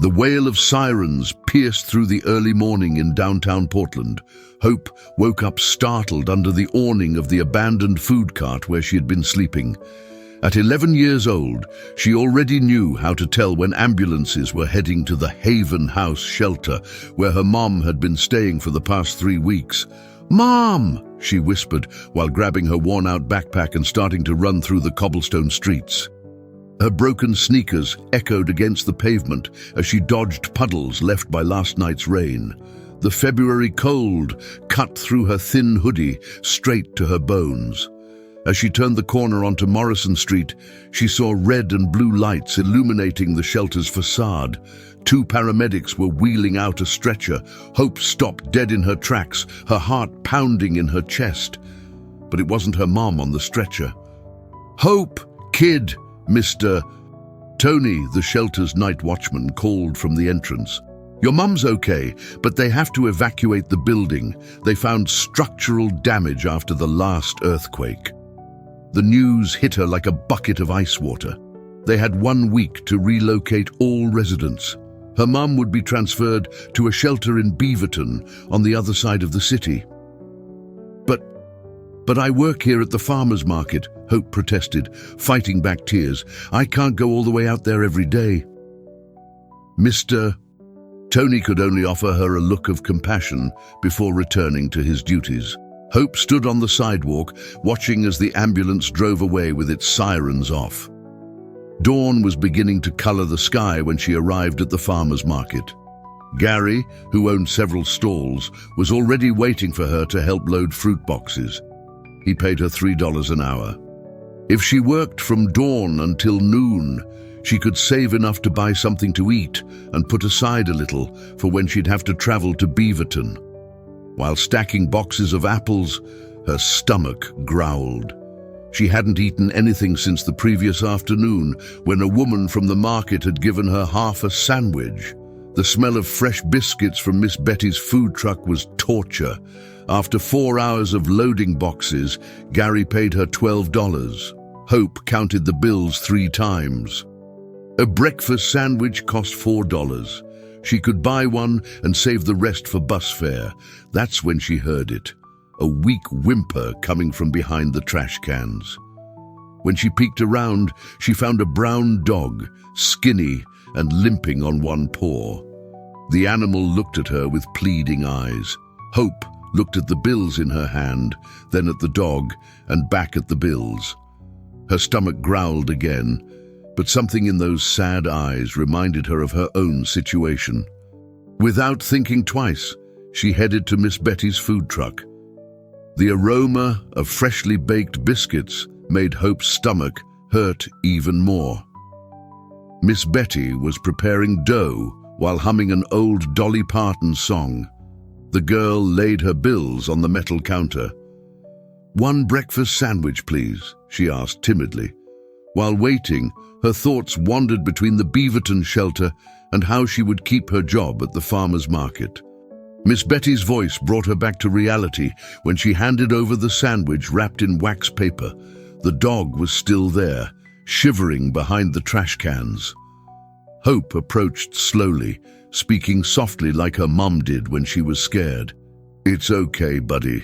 The wail of sirens pierced through the early morning in downtown Portland. Hope woke up startled under the awning of the abandoned food cart where she had been sleeping. At 11 years old, she already knew how to tell when ambulances were heading to the Haven House shelter where her mom had been staying for the past 3 weeks. "Mom!" she whispered while grabbing her worn-out backpack and starting to run through the cobblestone streets. Her broken sneakers echoed against the pavement as she dodged puddles left by last night's rain. The February cold cut through her thin hoodie straight to her bones. As she turned the corner onto Morrison Street, she saw red and blue lights illuminating the shelter's facade. 2 paramedics were wheeling out a stretcher. Hope stopped dead in her tracks, her heart pounding in her chest. But it wasn't her mom on the stretcher. "Hope, kid!" Mr. Tony, the shelter's night watchman, called from the entrance. "Your mum's okay, but they have to evacuate the building. They found structural damage after the last earthquake." The news hit her like a bucket of ice water. They had 1 week to relocate all residents. Her mum would be transferred to a shelter in Beaverton on the other side of the city. But I work here at the farmer's market," Hope protested, fighting back tears. "I can't go all the way out there every day." Mr. Tony could only offer her a look of compassion before returning to his duties. Hope stood on the sidewalk, watching as the ambulance drove away with its sirens off. Dawn was beginning to color the sky when she arrived at the farmer's market. Gary, who owned several stalls, was already waiting for her to help load fruit boxes. He paid her $3 an hour. If she worked from dawn until noon, she could save enough to buy something to eat and put aside a little for when she'd have to travel to Beaverton. While stacking boxes of apples, her stomach growled. She hadn't eaten anything since the previous afternoon when a woman from the market had given her half a sandwich. The smell of fresh biscuits from Miss Betty's food truck was torture. After 4 hours of loading boxes, Gary paid her $12. Hope counted the bills 3 times. A breakfast sandwich cost $4. She could buy one and save the rest for bus fare. That's when she heard it, a weak whimper coming from behind the trash cans. When she peeked around, she found a brown dog, skinny and limping on one paw. The animal looked at her with pleading eyes. Hope looked at the bills in her hand, then at the dog, and back at the bills. Her stomach growled again, but something in those sad eyes reminded her of her own situation. Without thinking twice, she headed to Miss Betty's food truck. The aroma of freshly baked biscuits made Hope's stomach hurt even more. Miss Betty was preparing dough while humming an old Dolly Parton song. The girl laid her bills on the metal counter. "1 breakfast sandwich, please," she asked timidly. While waiting, her thoughts wandered between the Beaverton shelter and how she would keep her job at the farmer's market. Miss Betty's voice brought her back to reality when she handed over the sandwich wrapped in wax paper. The dog was still there, shivering behind the trash cans. Hope approached slowly, speaking softly like her mum did when she was scared. "It's okay, buddy.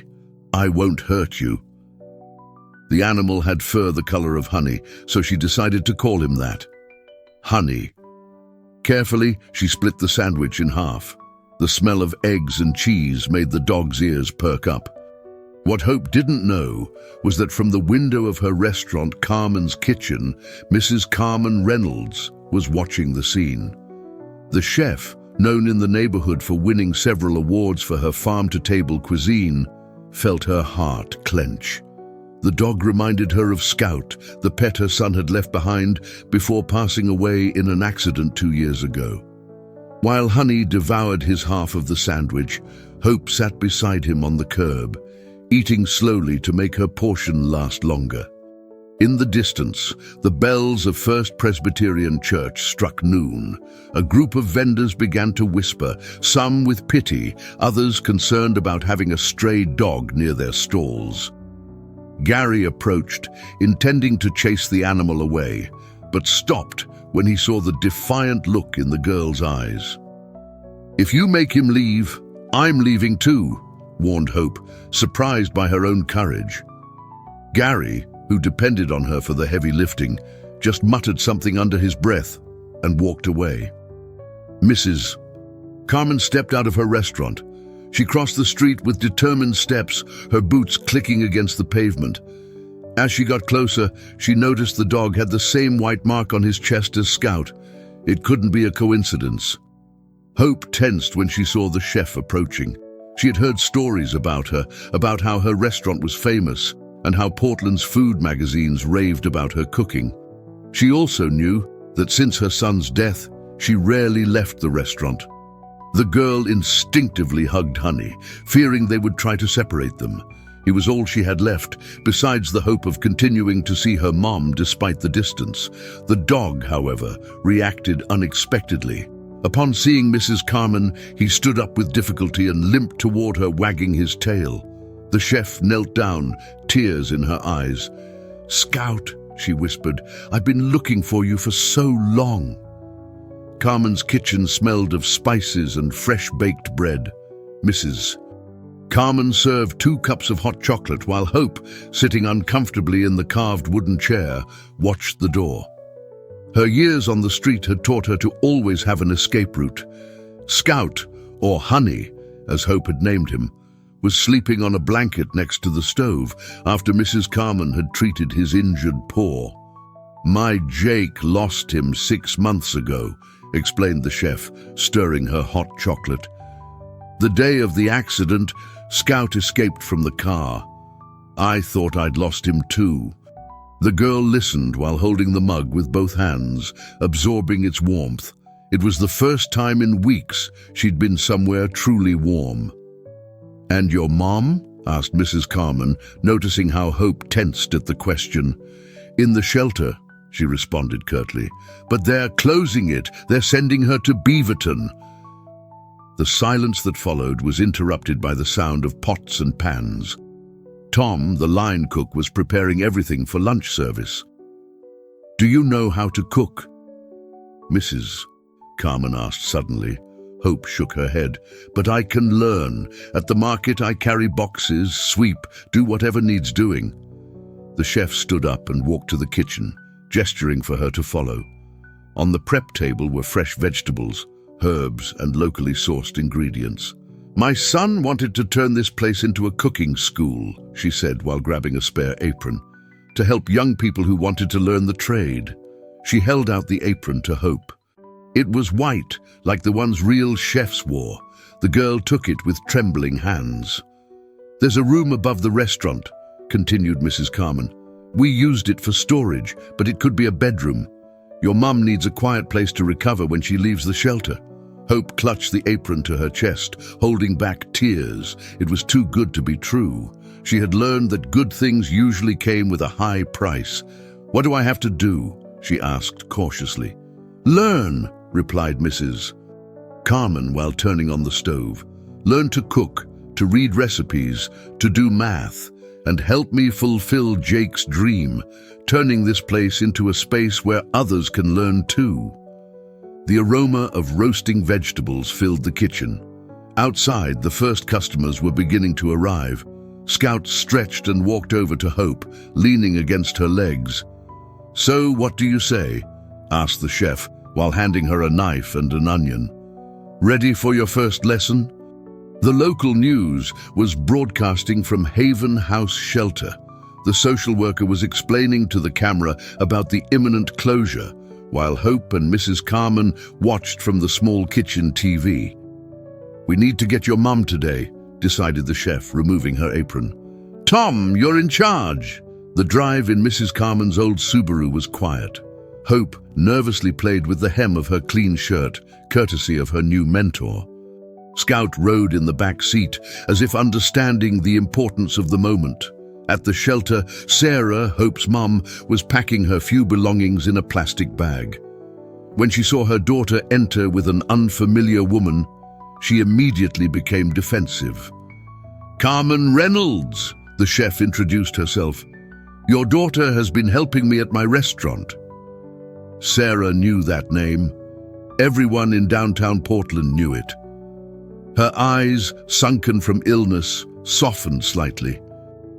I won't hurt you." The animal had fur the color of honey, so she decided to call him that. Honey. Carefully, she split the sandwich in half. The smell of eggs and cheese made the dog's ears perk up. What Hope didn't know was that from the window of her restaurant, Carmen's Kitchen, Mrs. Carmen Reynolds was watching the scene. The chef, known in the neighborhood for winning several awards for her farm-to-table cuisine, felt her heart clench. The dog reminded her of Scout, the pet her son had left behind before passing away in an accident 2 years ago. While Honey devoured his half of the sandwich, Hope sat beside him on the curb, eating slowly to make her portion last longer. In the distance, the bells of First Presbyterian Church struck noon. A group of vendors began to whisper, some with pity, others concerned about having a stray dog near their stalls. Gary approached, intending to chase the animal away, but stopped when he saw the defiant look in the girl's eyes. "If you make him leave, I'm leaving too," warned Hope, surprised by her own courage. Gary, who depended on her for the heavy lifting, just muttered something under his breath and walked away. Mrs. Carmen stepped out of her restaurant. She crossed the street with determined steps, her boots clicking against the pavement. As she got closer, she noticed the dog had the same white mark on his chest as Scout. It couldn't be a coincidence. Hope tensed when she saw the chef approaching. She had heard stories about her, about how her restaurant was famous, and how Portland's food magazines raved about her cooking. She also knew that since her son's death, she rarely left the restaurant. The girl instinctively hugged Honey, fearing they would try to separate them. He was all she had left, besides the hope of continuing to see her mom despite the distance. The dog, however, reacted unexpectedly. Upon seeing Mrs. Carmen, he stood up with difficulty and limped toward her, wagging his tail. The chef knelt down, tears in her eyes. "Scout," she whispered, "I've been looking for you for so long." Carmen's kitchen smelled of spices and fresh-baked bread. Mrs. Carmen served 2 cups of hot chocolate while Hope, sitting uncomfortably in the carved wooden chair, watched the door. Her years on the street had taught her to always have an escape route. Scout, or Honey, as Hope had named him, was sleeping on a blanket next to the stove after Mrs. Carmen had treated his injured paw. "My Jake lost him 6 months ago," explained the chef, stirring her hot chocolate. "The day of the accident, Scout escaped from the car. I thought I'd lost him too." The girl listened while holding the mug with both hands, absorbing its warmth. It was the first time in weeks she'd been somewhere truly warm. "And your mom?" asked Mrs. Carmen, noticing how Hope tensed at the question. "In the shelter," she responded curtly. "But they're closing it. They're sending her to Beaverton." The silence that followed was interrupted by the sound of pots and pans. Tom, the line cook, was preparing everything for lunch service. "Do you know how to cook?" Mrs. Carmen asked suddenly. Hope shook her head. "But I can learn. At the market I carry boxes, sweep, do whatever needs doing." The chef stood up and walked to the kitchen, gesturing for her to follow. On the prep table were fresh vegetables, herbs, and locally sourced ingredients. "My son wanted to turn this place into a cooking school," she said while grabbing a spare apron, "to help young people who wanted to learn the trade." She held out the apron to Hope. It was white, like the ones real chefs wore. The girl took it with trembling hands. "There's a room above the restaurant," continued Mrs. Carmen. "We used it for storage, but it could be a bedroom. Your mum needs a quiet place to recover when she leaves the shelter." Hope clutched the apron to her chest, holding back tears. It was too good to be true. She had learned that good things usually came with a high price. "What do I have to do?" she asked cautiously. "Learn," replied Mrs. Carmen while turning on the stove. "Learn to cook, to read recipes, to do math, and help me fulfill Jake's dream, turning this place into a space where others can learn too." The aroma of roasting vegetables filled the kitchen. Outside, the first customers were beginning to arrive. Scout stretched and walked over to Hope, leaning against her legs. "So, what do you say?" asked the chef, while handing her a knife and an onion. "Ready for your first lesson?" The local news was broadcasting from Haven House Shelter. The social worker was explaining to the camera about the imminent closure, while Hope and Mrs. Carmen watched from the small kitchen TV. "We need to get your mum today," decided the chef, removing her apron. "Tom, you're in charge." The drive in Mrs. Carmen's old Subaru was quiet. Hope nervously played with the hem of her clean shirt, courtesy of her new mentor. Scout rode in the back seat, as if understanding the importance of the moment. At the shelter, Sarah, Hope's mum, was packing her few belongings in a plastic bag. When she saw her daughter enter with an unfamiliar woman, she immediately became defensive. "Carmen Reynolds," the chef introduced herself. "Your daughter has been helping me at my restaurant." Sarah knew that name. Everyone in downtown Portland knew it. Her eyes, sunken from illness, softened slightly.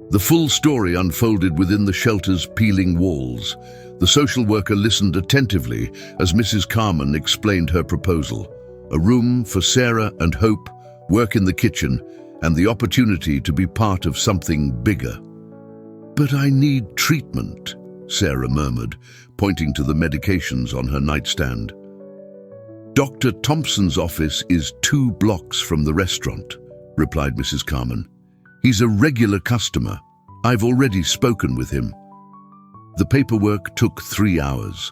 The full story unfolded within the shelter's peeling walls. The social worker listened attentively as Mrs. Carman explained her proposal. A room for Sarah and Hope, work in the kitchen, and the opportunity to be part of something bigger. "But I need treatment," Sarah murmured, pointing to the medications on her nightstand. "Dr. Thompson's office is 2 blocks from the restaurant," replied Mrs. Carman. "He's a regular customer. I've already spoken with him." The paperwork took 3 hours.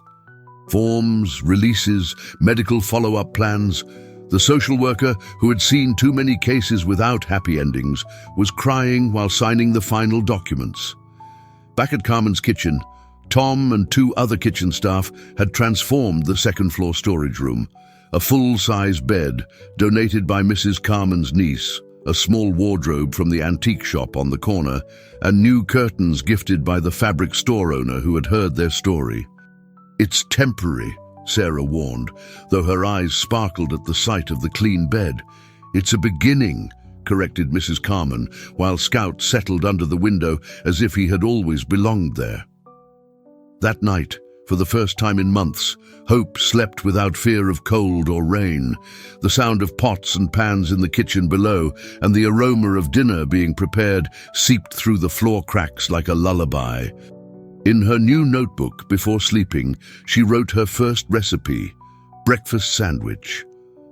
Forms, releases, medical follow-up plans. The social worker, who had seen too many cases without happy endings, was crying while signing the final documents. Back at Carmen's kitchen, Tom and 2 other kitchen staff had transformed the second-floor storage room. A full-size bed, donated by Mrs. Carman's niece, a small wardrobe from the antique shop on the corner, and new curtains gifted by the fabric store owner who had heard their story. "It's temporary," Sarah warned, though her eyes sparkled at the sight of the clean bed. "It's a beginning," corrected Mrs. Carman, while Scout settled under the window as if he had always belonged there. That night, for the first time in months, Hope slept without fear of cold or rain. The sound of pots and pans in the kitchen below and the aroma of dinner being prepared seeped through the floor cracks like a lullaby. In her new notebook before sleeping, she wrote her first recipe, breakfast sandwich.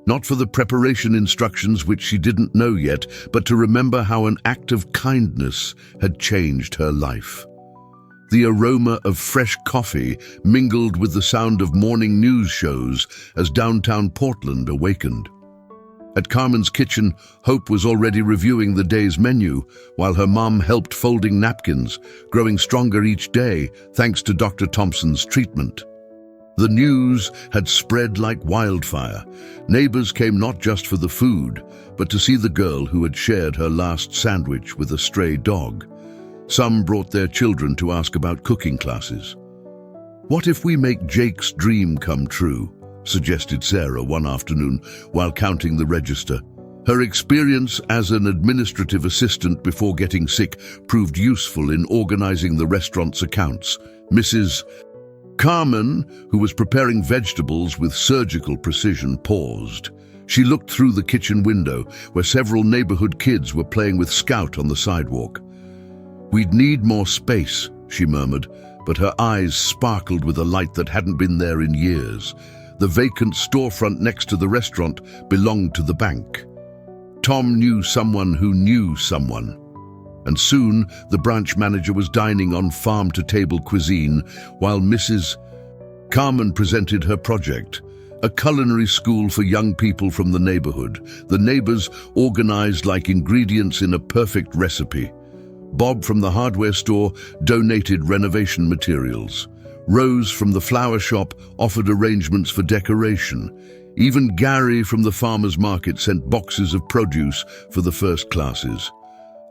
Not for the preparation instructions which she didn't know yet, but to remember how an act of kindness had changed her life. The aroma of fresh coffee mingled with the sound of morning news shows as downtown Portland awakened. At Carmen's kitchen, Hope was already reviewing the day's menu, while her mom helped folding napkins, growing stronger each day thanks to Dr. Thompson's treatment. The news had spread like wildfire. Neighbors came not just for the food, but to see the girl who had shared her last sandwich with a stray dog. Some brought their children to ask about cooking classes. "What if we make Jake's dream come true?" suggested Sarah one afternoon while counting the register. Her experience as an administrative assistant before getting sick proved useful in organizing the restaurant's accounts. Mrs. Carman, who was preparing vegetables with surgical precision, paused. She looked through the kitchen window, where several neighborhood kids were playing with Scout on the sidewalk. "We'd need more space," she murmured, but her eyes sparkled with a light that hadn't been there in years. The vacant storefront next to the restaurant belonged to the bank. Tom knew someone who knew someone. And soon, the branch manager was dining on farm-to-table cuisine, while Mrs. Carman presented her project, a culinary school for young people from the neighborhood. The neighbors organized like ingredients in a perfect recipe. Bob from the hardware store donated renovation materials. Rose from the flower shop offered arrangements for decoration. Even Gary from the farmer's market sent boxes of produce for the first classes.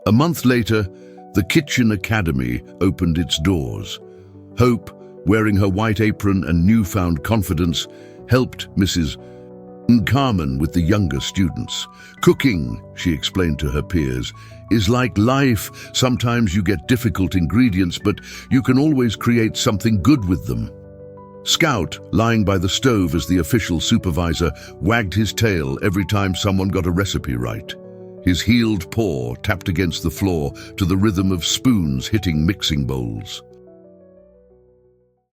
A month later, the Kitchen Academy opened its doors. Hope, wearing her white apron and newfound confidence, helped Mrs. Carman with the younger students. "Cooking," she explained to her peers, "is like life. Sometimes you get difficult ingredients, but you can always create something good with them." Scout, lying by the stove as the official supervisor, wagged his tail every time someone got a recipe right. His heeled paw tapped against the floor to the rhythm of spoons hitting mixing bowls.